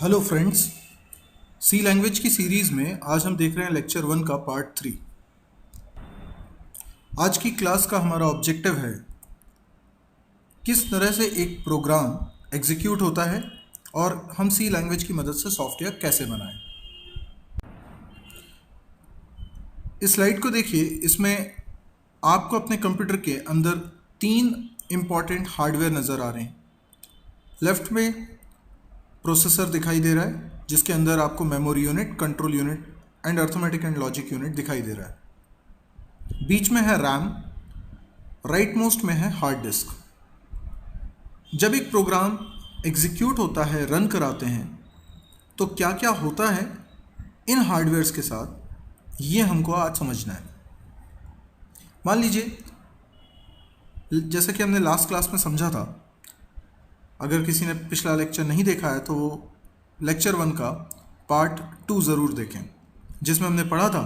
Hello friends, सी language की series में आज हम देख रहे हैं लेक्चर 1 का पार्ट 3। आज की क्लास का हमारा ऑब्जेक्टिव है किस तरह से एक प्रोग्राम एग्जीक्यूट होता है और हम सी लैंग्वेज की मदद से सॉफ्टवेयर कैसे बनाएं। इस स्लाइड को देखिए, इसमें आपको अपने कंप्यूटर के अंदर 3 इम्पॉर्टेंट हार्डवेयर नज़र आ रहे हैं। लेफ्ट में प्रोसेसर दिखाई दे रहा है जिसके अंदर आपको memory unit, control unit and arithmetic and logic unit दिखाई दे रहा है। बीच में है रैम, राइट मोस्ट में है हार्ड डिस्क। जब एक प्रोग्राम एग्जीक्यूट होता है, रन कराते हैं, तो क्या क्या होता है इन हार्डवेयर्स के साथ, ये हमको आज समझना है। मान लीजिए, जैसे कि हमने लास्ट क्लास में समझा था, अगर किसी ने पिछला लेक्चर नहीं देखा है तो वो लेक्चर 1 का पार्ट 2 ज़रूर देखें, जिसमें हमने पढ़ा था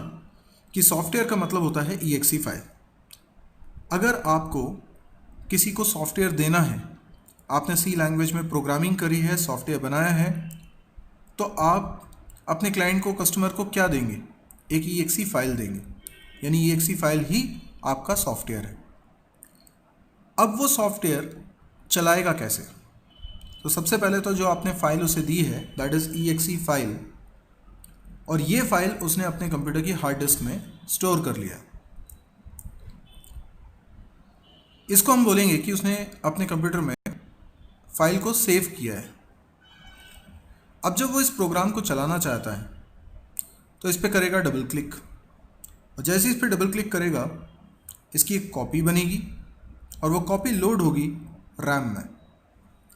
कि सॉफ्टवेयर का मतलब होता है EXE फाइल। अगर आपको किसी को सॉफ्टवेयर देना है, आपने सी लैंग्वेज में प्रोग्रामिंग करी है, सॉफ्टवेयर बनाया है, तो आप अपने क्लाइंट को, कस्टमर को क्या देंगे? एक EXE फाइल देंगे, यानी EXE फाइल ही आपका सॉफ्टवेयर है। अब वो सॉफ्टवेयर चलाएगा कैसे? तो सबसे पहले तो जो आपने फाइल उसे दी है, दैट इज़ EXE फाइल, और ये फाइल उसने अपने कंप्यूटर की हार्ड डिस्क में स्टोर कर लिया। इसको हम बोलेंगे कि उसने अपने कंप्यूटर में फाइल को सेव किया है। अब जब वो इस प्रोग्राम को चलाना चाहता है तो इस पर करेगा डबल क्लिक, और जैसे इस पर डबल क्लिक करेगा इसकी एक कॉपी बनेगी और वो कॉपी लोड होगी रैम में।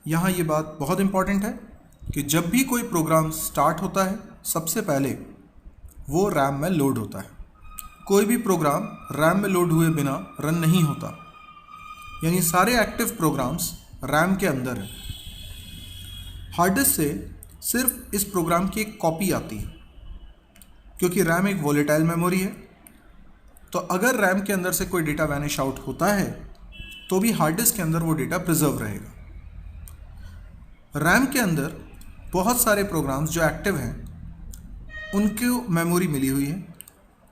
यहाँ ये बात बहुत इंपॉर्टेंट है कि जब भी कोई प्रोग्राम स्टार्ट होता है, सबसे पहले वो रैम में लोड होता है। कोई भी प्रोग्राम रैम में लोड हुए बिना रन नहीं होता, यानी सारे एक्टिव प्रोग्राम्स रैम के अंदर हैं। हार्ड डिस्क से सिर्फ इस प्रोग्राम की एक कॉपी आती है, क्योंकि रैम एक वोलेटाइल मेमोरी है। तो अगर रैम के अंदर से कोई डेटा वैनिश आउट होता है तो भी हार्ड डिस्क के अंदर वो डेटा प्रिजर्व रहेगा। रैम के अंदर बहुत सारे प्रोग्राम्स जो एक्टिव हैं उनको मेमोरी मिली हुई है,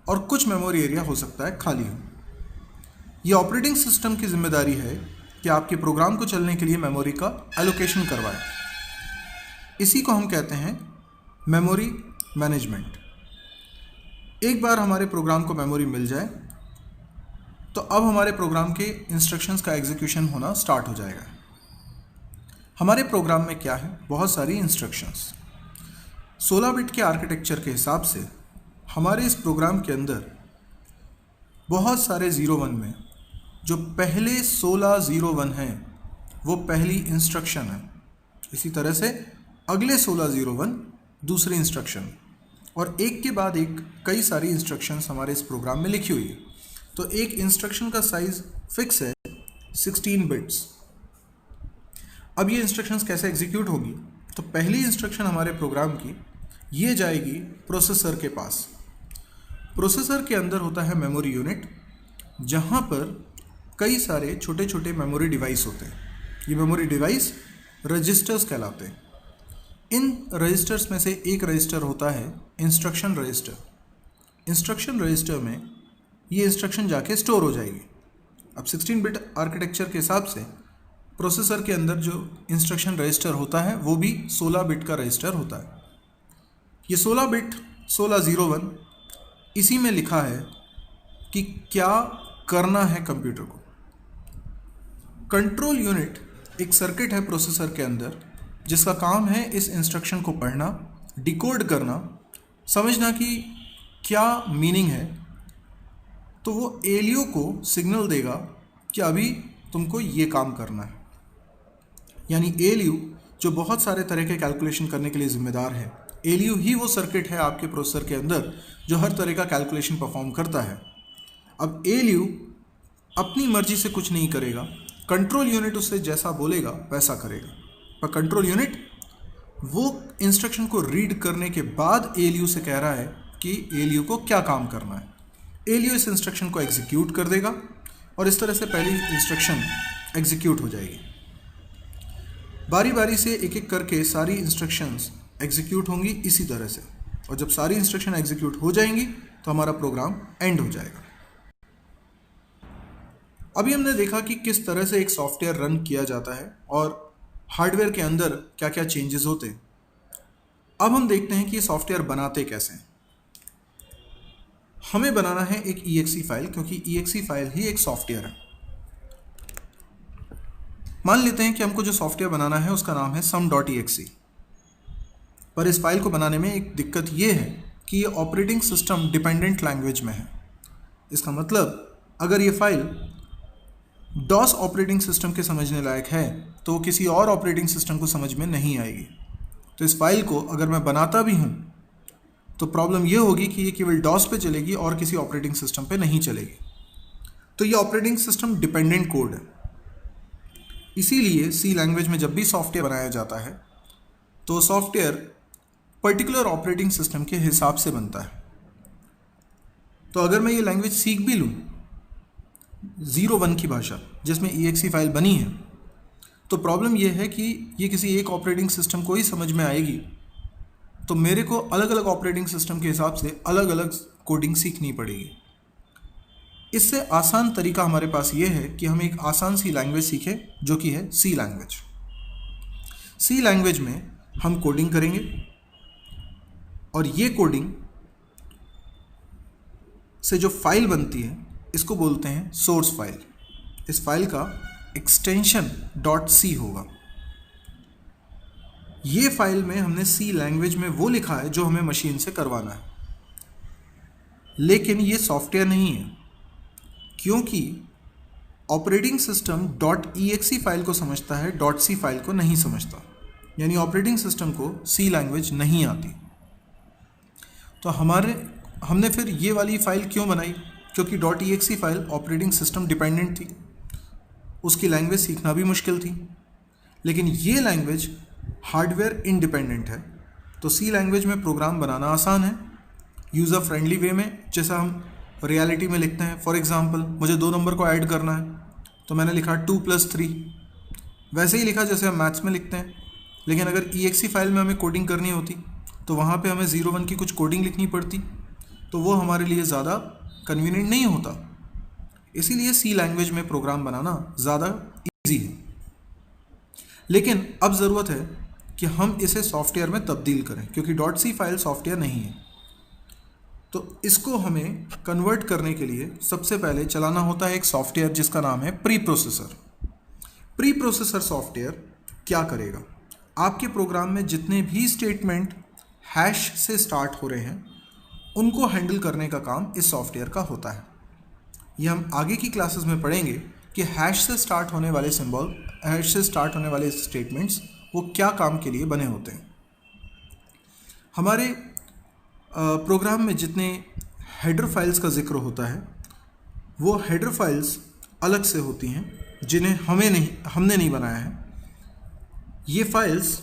और कुछ मेमोरी एरिया हो सकता है खाली हो। ये ऑपरेटिंग सिस्टम की जिम्मेदारी है कि आपके प्रोग्राम को चलने के लिए मेमोरी का एलोकेशन करवाए। इसी को हम कहते हैं मेमोरी मैनेजमेंट। एक बार हमारे प्रोग्राम को मेमोरी मिल जाए तो अब हमारे प्रोग्राम के इंस्ट्रक्शंस का एग्जीक्यूशन होना स्टार्ट हो जाएगा। हमारे प्रोग्राम में क्या है? बहुत सारी इंस्ट्रक्शंस। 16 बिट के आर्किटेक्चर के हिसाब से हमारे इस प्रोग्राम के अंदर बहुत सारे 01 में जो पहले 16 01 हैं वो पहली इंस्ट्रक्शन है। इसी तरह से अगले 16 01 दूसरी इंस्ट्रक्शन, और एक के बाद एक कई सारी इंस्ट्रक्शंस हमारे इस प्रोग्राम में लिखी हुई है। तो एक इंस्ट्रक्शन का साइज फिक्स है 16 बिट्स। अब ये इंस्ट्रक्शंस कैसे एग्जीक्यूट होगी? तो पहली इंस्ट्रक्शन हमारे प्रोग्राम की ये जाएगी प्रोसेसर के पास। प्रोसेसर के अंदर होता है मेमोरी यूनिट, जहाँ पर कई सारे छोटे छोटे मेमोरी डिवाइस होते हैं। ये मेमोरी डिवाइस रजिस्टर्स कहलाते हैं। इन रजिस्टर्स में से एक रजिस्टर होता है इंस्ट्रक्शन रजिस्टर। इंस्ट्रक्शन रजिस्टर में ये इंस्ट्रक्शन जाके स्टोर हो जाएगी। अब 16 बिट आर्किटेक्चर के हिसाब से प्रोसेसर के अंदर जो इंस्ट्रक्शन रजिस्टर होता है वो भी 16 बिट का रजिस्टर होता है। ये 16 बिट 1601 इसी में लिखा है कि क्या करना है कंप्यूटर को। कंट्रोल यूनिट एक सर्किट है प्रोसेसर के अंदर, जिसका काम है इस इंस्ट्रक्शन को पढ़ना, डिकोड करना, समझना कि क्या मीनिंग है। तो वो ALU को सिग्नल देगा कि अभी तुमको ये काम करना है। यानी ALU जो बहुत सारे तरह के कैलकुलेशन करने के लिए जिम्मेदार है, ALU ही वो सर्किट है आपके प्रोसेसर के अंदर जो हर तरह का कैलकुलेशन परफॉर्म करता है। अब ALU अपनी मर्जी से कुछ नहीं करेगा, कंट्रोल यूनिट उससे जैसा बोलेगा वैसा करेगा। पर कंट्रोल यूनिट वो इंस्ट्रक्शन को रीड करने के बाद ALU से कह रहा है कि ALU को क्या काम करना है। ALU इस इंस्ट्रक्शन को एग्जीक्यूट कर देगा और इस तरह से पहली इंस्ट्रक्शन एग्जीक्यूट हो जाएगी। बारी बारी से एक एक करके सारी इंस्ट्रक्शंस एग्जीक्यूट होंगी इसी तरह से, और जब सारी इंस्ट्रक्शन एग्जीक्यूट हो जाएंगी तो हमारा प्रोग्राम एंड हो जाएगा। अभी हमने देखा कि किस तरह से एक सॉफ्टवेयर रन किया जाता है और हार्डवेयर के अंदर क्या क्या चेंजेस होते हैं। अब हम देखते हैं कि ये सॉफ्टवेयर बनाते कैसे हैं। हमें बनाना है एक EXE फाइल, क्योंकि EXE फाइल ही एक सॉफ्टवेयर है। मान लेते हैं कि हमको जो सॉफ्टवेयर बनाना है उसका नाम है sum.exe, पर इस फाइल को बनाने में एक दिक्कत ये है कि ये ऑपरेटिंग सिस्टम डिपेंडेंट लैंग्वेज में है। इसका मतलब अगर ये फाइल DOS ऑपरेटिंग सिस्टम के समझने लायक है तो किसी और ऑपरेटिंग सिस्टम को समझ में नहीं आएगी। तो इस फाइल को अगर मैं बनाता भी हूँ तो प्रॉब्लम ये होगी कि ये केवल DOS पे चलेगी और किसी ऑपरेटिंग सिस्टम पे नहीं चलेगी। तो ये ऑपरेटिंग सिस्टम डिपेंडेंट कोड है। इसीलिए C लैंग्वेज में जब भी सॉफ्टवेयर बनाया जाता है तो सॉफ्टवेयर पर्टिकुलर ऑपरेटिंग सिस्टम के हिसाब से बनता है। तो अगर मैं ये लैंग्वेज सीख भी लूँ 01 की भाषा जिसमें EXE फाइल बनी है, तो प्रॉब्लम ये है कि ये किसी एक ऑपरेटिंग सिस्टम को ही समझ में आएगी, तो मेरे को अलग अलग ऑपरेटिंग सिस्टम के हिसाब से अलग अलग कोडिंग सीखनी पड़ेगी। इससे आसान तरीका हमारे पास ये है कि हम एक आसान सी लैंग्वेज सीखें जो कि है C लैंग्वेज। C लैंग्वेज में हम कोडिंग करेंगे और ये कोडिंग से जो फाइल बनती है इसको बोलते हैं सोर्स फाइल। इस फाइल का एक्सटेंशन .c होगा। ये फाइल में हमने C लैंग्वेज में वो लिखा है जो हमें मशीन से करवाना है, लेकिन ये सॉफ्टवेयर नहीं है, क्योंकि ऑपरेटिंग सिस्टम .exe फाइल को समझता है, .c फाइल को नहीं समझता। यानी ऑपरेटिंग सिस्टम को C लैंग्वेज नहीं आती। तो हमने फिर ये वाली फाइल क्यों बनाई? क्योंकि .exe file operating system dependent थी, उसकी लैंग्वेज सीखना भी मुश्किल थी। लेकिन ये लैंग्वेज हार्डवेयर इंडिपेंडेंट है, तो C लैंग्वेज में प्रोग्राम बनाना आसान है, यूज़र फ्रेंडली वे में, जैसा हम रियलिटी में लिखते हैं। फॉर एग्जांपल मुझे 2 नंबर को ऐड करना है तो मैंने लिखा 2 + 3, वैसे ही लिखा जैसे हम मैथ्स में लिखते हैं। लेकिन अगर EXE फाइल में हमें कोडिंग करनी होती तो वहाँ पे हमें 01 की कुछ कोडिंग लिखनी पड़ती, तो वो हमारे लिए ज़्यादा कन्वीनियंट नहीं होता। इसीलिए C लैंग्वेज में प्रोग्राम बनाना ज़्यादा ईजी है। लेकिन अब ज़रूरत है कि हम इसे सॉफ्टवेयर में तब्दील करें, क्योंकि .c फाइल सॉफ्टवेयर नहीं है। तो इसको हमें कन्वर्ट करने के लिए सबसे पहले चलाना होता है एक सॉफ्टवेयर जिसका नाम है pre processor. Pre processor software क्या करेगा? आपके प्रोग्राम में जितने भी स्टेटमेंट हैश से स्टार्ट हो रहे हैं उनको हैंडल करने का काम इस सॉफ्टवेयर का होता है। ये हम आगे की क्लासेस में पढ़ेंगे कि हैश से स्टार्ट होने वाले सिंबल, हैश से स्टार्ट होने वाले स्टेटमेंट्स वो क्या काम के लिए बने होते हैं। हमारे प्रोग्राम में जितने हेडर फाइल्स का जिक्र होता है वो हेडर फाइल्स अलग से होती हैं जिन्हें हमने नहीं बनाया है। ये फाइल्स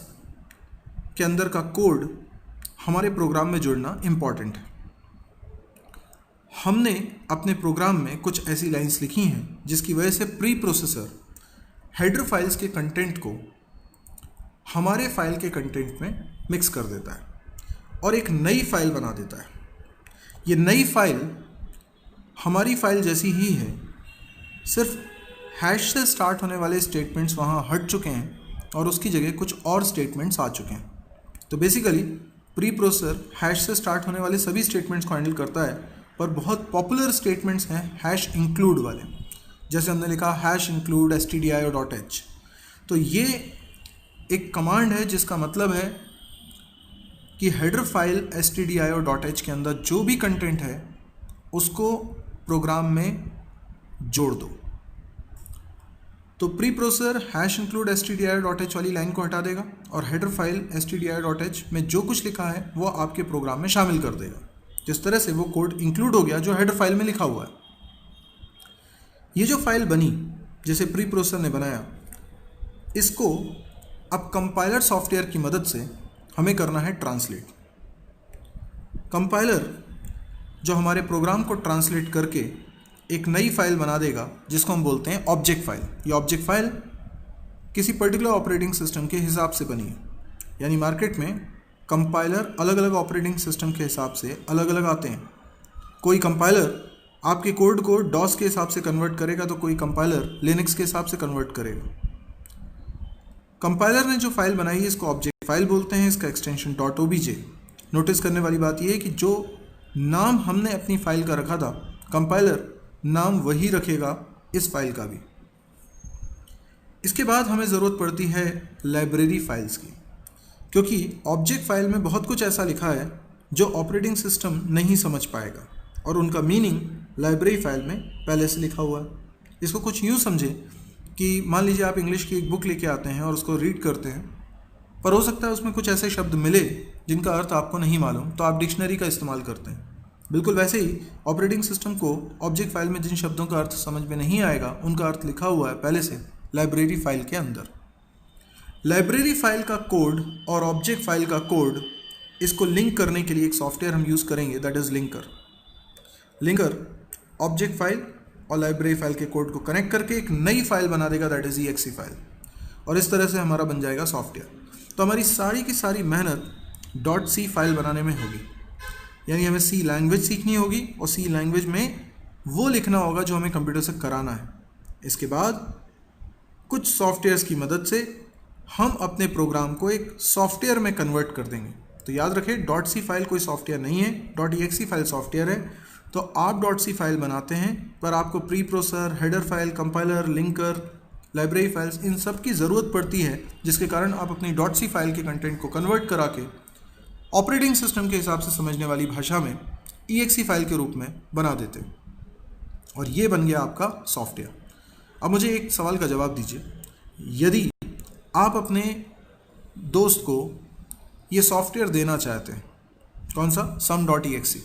के अंदर का कोड हमारे प्रोग्राम में जुड़ना इम्पॉर्टेंट है। हमने अपने प्रोग्राम में कुछ ऐसी लाइंस लिखी हैं जिसकी वजह से प्री प्रोसेसर हेडर फाइल्स के कंटेंट को हमारे फाइल के कंटेंट में मिक्स कर देता है और एक नई फाइल बना देता है। ये नई फाइल हमारी फाइल जैसी ही है, सिर्फ हैश से स्टार्ट होने वाले स्टेटमेंट्स वहाँ हट चुके हैं और उसकी जगह कुछ और स्टेटमेंट्स आ चुके हैं। तो बेसिकली प्री प्रोसेसर हैश से स्टार्ट होने वाले सभी स्टेटमेंट्स को हैंडल करता है, पर बहुत पॉपुलर स्टेटमेंट्स हैं हैश इंक्लूड वाले, जैसे हमने लिखा हैश इंक्लूड stdio.h। तो ये एक कमांड है जिसका मतलब है कि हेडर फाइल stdio.h के अंदर जो भी कंटेंट है उसको प्रोग्राम में जोड़ दो। तो pre processor hash include stdio.h वाली लाइन को हटा देगा और हेडर फाइल stdio.h में जो कुछ लिखा है वो आपके प्रोग्राम में शामिल कर देगा। जिस तरह से वो कोड इंक्लूड हो गया जो हेडर फाइल में लिखा हुआ है। ये जो फाइल बनी जैसे प्री प्रोसेसर ने बनाया, इसको अब कंपाइलर सॉफ्टवेयर की मदद से हमें करना है ट्रांसलेट। कंपाइलर जो हमारे प्रोग्राम को ट्रांसलेट करके एक नई फाइल बना देगा जिसको हम बोलते हैं ऑब्जेक्ट फाइल। ये ऑब्जेक्ट फाइल किसी पर्टिकुलर ऑपरेटिंग सिस्टम के हिसाब से बनी है। यानी मार्केट में कंपाइलर अलग अलग ऑपरेटिंग सिस्टम के हिसाब से अलग अलग आते हैं। कोई कंपाइलर आपके कोड को डॉस के हिसाब से कन्वर्ट करेगा तो कोई कंपाइलर लिनक्स के हिसाब से कन्वर्ट करेगा। कंपाइलर ने जो फाइल बनाई है इसको ऑब्जेक्ट फाइल बोलते हैं, इसका एक्सटेंशन .obj। नोटिस करने वाली बात यह है कि जो नाम हमने अपनी फाइल का रखा था, कंपाइलर नाम वही रखेगा इस फाइल का भी। इसके बाद हमें ज़रूरत पड़ती है लाइब्रेरी फाइल्स की, क्योंकि ऑब्जेक्ट फाइल में बहुत कुछ ऐसा लिखा है जो ऑपरेटिंग सिस्टम नहीं समझ पाएगा और उनका मीनिंग लाइब्रेरी फाइल में पहले से लिखा हुआ है। इसको कुछ यूँ समझें कि मान लीजिए आप इंग्लिश की एक बुक लेके आते हैं और उसको रीड करते हैं, पर हो सकता है उसमें कुछ ऐसे शब्द मिले जिनका अर्थ आपको नहीं मालूम, तो आप डिक्शनरी का इस्तेमाल करते हैं। बिल्कुल वैसे ही ऑपरेटिंग सिस्टम को ऑब्जेक्ट फाइल में जिन शब्दों का अर्थ समझ में नहीं आएगा उनका अर्थ लिखा हुआ है पहले से लाइब्रेरी फाइल के अंदर। लाइब्रेरी फाइल का कोड और ऑब्जेक्ट फाइल का कोड, इसको लिंक करने के लिए एक सॉफ्टवेयर हम यूज़ करेंगे, that is linker. Linker object file और लाइब्रेरी फाइल के कोड को कनेक्ट करके एक नई फाइल बना देगा, दैट इज़ exe फाइल, और इस तरह से हमारा बन जाएगा सॉफ्टवेयर। तो हमारी सारी की सारी मेहनत .c फाइल बनाने में होगी, यानी हमें C लैंग्वेज सीखनी होगी और C लैंग्वेज में वो लिखना होगा जो हमें कंप्यूटर से कराना है। इसके बाद कुछ सॉफ्टवेयर्स की मदद से हम अपने प्रोग्राम को एक सॉफ्टवेयर में कन्वर्ट कर देंगे। तो याद रखें .c फाइल कोई सॉफ्टवेयर नहीं है, .exe फाइल सॉफ्टवेयर है। तो आप .c फाइल बनाते हैं पर आपको pre processor, header file, compiler, linker, library files, इन सब की ज़रूरत पड़ती है, जिसके कारण आप अपनी .c फाइल के कंटेंट को कन्वर्ट करा के ऑपरेटिंग सिस्टम के हिसाब से समझने वाली भाषा में exe फाइल के रूप में बना देते हैं, और ये बन गया आपका सॉफ्टवेयर। अब मुझे एक सवाल का जवाब दीजिए, यदि आप अपने दोस्त को ये सॉफ्टवेयर देना चाहते हैं, कौन सा, sum.exe,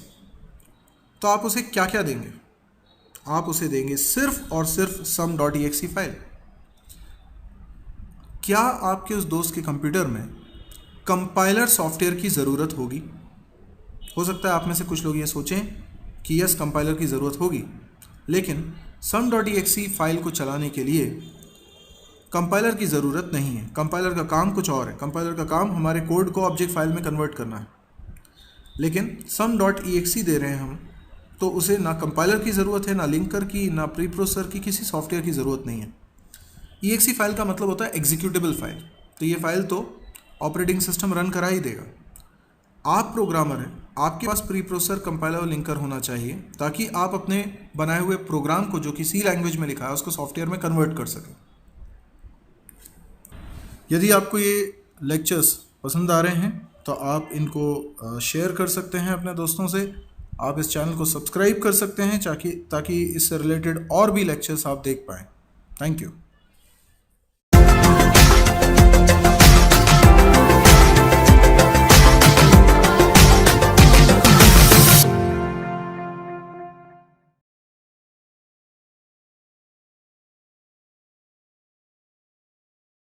तो आप उसे क्या क्या देंगे? आप उसे देंगे सिर्फ और सिर्फ sum.exe फाइल। क्या आपके उस दोस्त के कंप्यूटर में कंपाइलर सॉफ्टवेयर की ज़रूरत होगी? हो सकता है आप में से कुछ लोग ये सोचें कि यस, कंपाइलर की ज़रूरत होगी, लेकिन sum.exe फाइल को चलाने के लिए कंपाइलर की ज़रूरत नहीं है। कंपाइलर का काम कुछ और है। कंपाइलर का काम हमारे कोड को ऑब्जेक्ट फाइल में कन्वर्ट करना है, लेकिन sum.exe दे रहे हैं हम, तो उसे ना कंपाइलर की ज़रूरत है, ना लिंकर की, ना प्री प्रोसेसर की, किसी सॉफ्टवेयर की ज़रूरत नहीं है। exe फाइल का मतलब होता है एग्जीक्यूटेबल फाइल, तो ये फाइल तो ऑपरेटिंग सिस्टम रन करा ही देगा। आप प्रोग्रामर हैं, आपके पास प्री प्रोसेसर, कंपाइलर और लिंकर होना चाहिए ताकि आप अपने बनाए हुए प्रोग्राम को, जो कि C लैंग्वेज में लिखा है, उसको सॉफ्टवेयर में कन्वर्ट कर सकें। यदि आपको ये लेक्चर्स पसंद आ रहे हैं तो आप इनको शेयर कर सकते हैं अपने दोस्तों से। आप इस चैनल को सब्सक्राइब कर सकते हैं ताकि इससे रिलेटेड और भी लेक्चर्स आप देख पाएँ। Thank you.